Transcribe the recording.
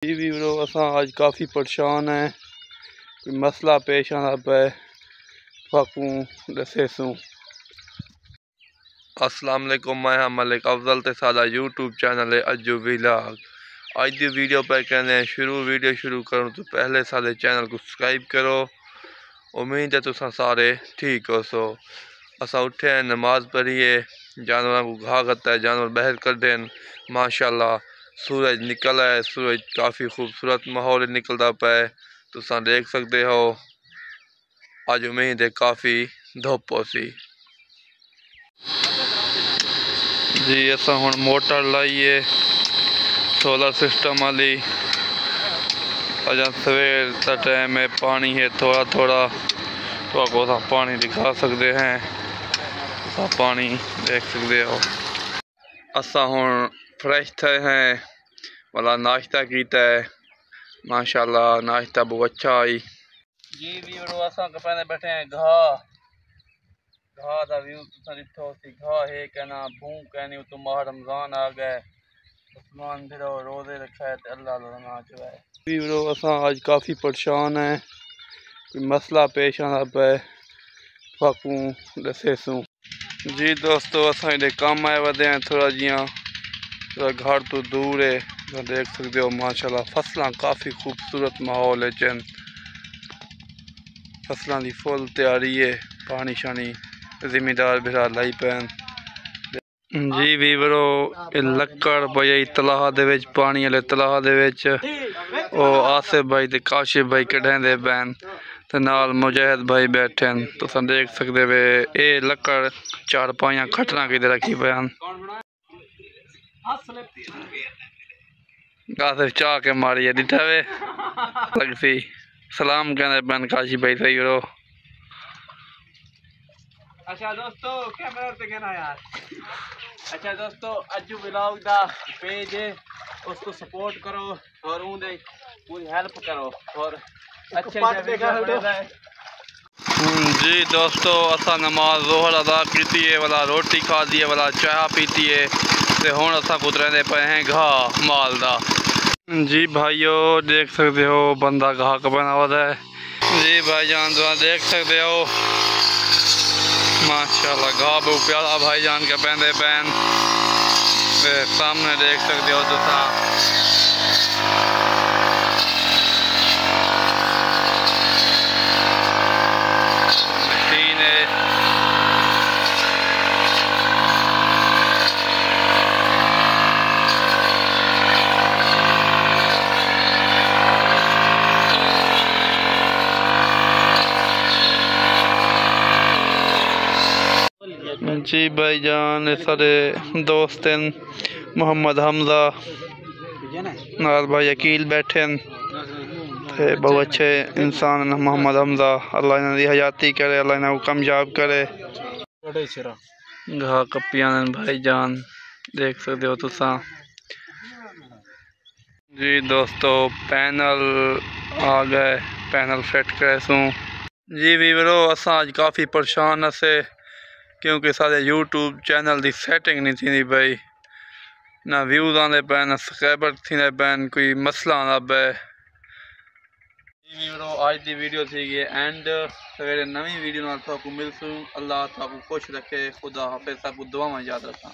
जी वीरो असां आज काफ़ी परेशान है, कोई मसला पेश आना पे फाकू दसेसूं। अस्सलाम वालेकुम, मैं हाँ मलिक अफजल ते सादा यूट्यूब चैनल है अज्जू व्लॉग। आज दी वीडियो पे कहने वीडियो शुरू करूँ तो पहले सारे चैनल को सब्सक्राइब करो। उम्मीद है तुसा सारे ठीक हो। सो असा उठे हैं, नमाज पढ़िए, जानवर को घा करता है, जानवर बहर कर दें। माशाल्लाह सूरज निकल है, सूरज काफ़ी खूबसूरत माहौल निकलता पे तुसा देख सकते हो। आज उम्मीद है काफ़ी धुप सी जी। असा हुण मोटर लाइए सोलर सिस्टम वाली। अजा सवेर का टाइम है, पानी है थोड़ा थोड़ा तो आपको पानी दिखा सकते हैं। पानी देख सकते हो। असा हुण फ्रेश थे हैं, वाला नाश्ता किया है। माशाल्लाह नाश्ता बहुत अच्छा आई जी। वीरो असा पहले बैठे हैं घा का व्यू तुसा दिठो सी। घा है कहना भू कहनी तो माह रमजान आ गए, उस्मान फिर रोजे रखा है तो अल्लाह ना चुराए। वीरो असा आज काफ़ी परेशान है, कोई मसला पेश आना पे फाकू दसेसूं जी। दोस्तों असा इधर काम आए वधे हैं, थोड़ा जिया थोड़ा घर तो दूर है, तो देख सकते हो। माशाल्लाह फसलां काफ़ी खूबसूरत माहौल है चन, फसलों की फुल तैयारी है। पानी शानी जिमीदार बिरा लाई पैन जी। वीवरो लक्कड़ पई तलाह दे विच, पानी वाले तलाह दे विच आसिफ भाई ते काशिफ भाई कढेंदे पैन ते नाल मुजाहिद भाई बैठे हैं। तुम देख सकते वे ये लक्कड़ चार पाइयां खटना कि रखी पैन। आसिफ चाह के मारिए दिठा वे लगती सलाम कहते पैन काशिफ भाई सही रो। अच्छा दोस्तों कैमरा पे कहना यार। अच्छा दोस्तों अज्जू व्लॉग दा पेज है, उसको सपोर्ट करो और उन्हें पूरी हेल्प करो और अच्छे जी। दोस्तों असा नमाज जोहर अदा की है, वाला रोटी खा दी है, वाला चाय पीती है तो हुण असा कुतरते पे हैं घाह माल दा जी। भाइयों देख सकते हो बंदा घाह कपना वाला है जी। भाईजान तुम देख सकते हो माशाल्लाह घाह बहुत प्यारा भाईजान के पहनते पैन सामने देख सकते हो तुसा। मशीन है जी। भाईजान सारे दोस्त हैं, मोहम्मद हमजा नाल भाई अकील बैठे हैं, बहुत अच्छे इंसान हैं मोहम्मद हमजा। अल्लाह इन्हां दी हयाती करे, अल्लाह इन्हां को कामयाब करे। घाह कपियां भाईजान देख सकते हो तुसा जी। दोस्तों पैनल आ गए, पैनल फिट करे सूं जी। वीवरो असा आज काफ़ी परेशान असे क्योंकि सारे यूट्यूब चैनल की सैटिंग नहीं थी भाई, ना व्यूज आते पे ना सब्सक्राइबर थी पैन, कोई मसला आना पे। आज की वीडियो थी एंड सवेरे नवी वीडियो मिलसूँ। अल्लाह आपको खुश रखे, खुदा हाफिज़, आपको दुआवां याद रखा।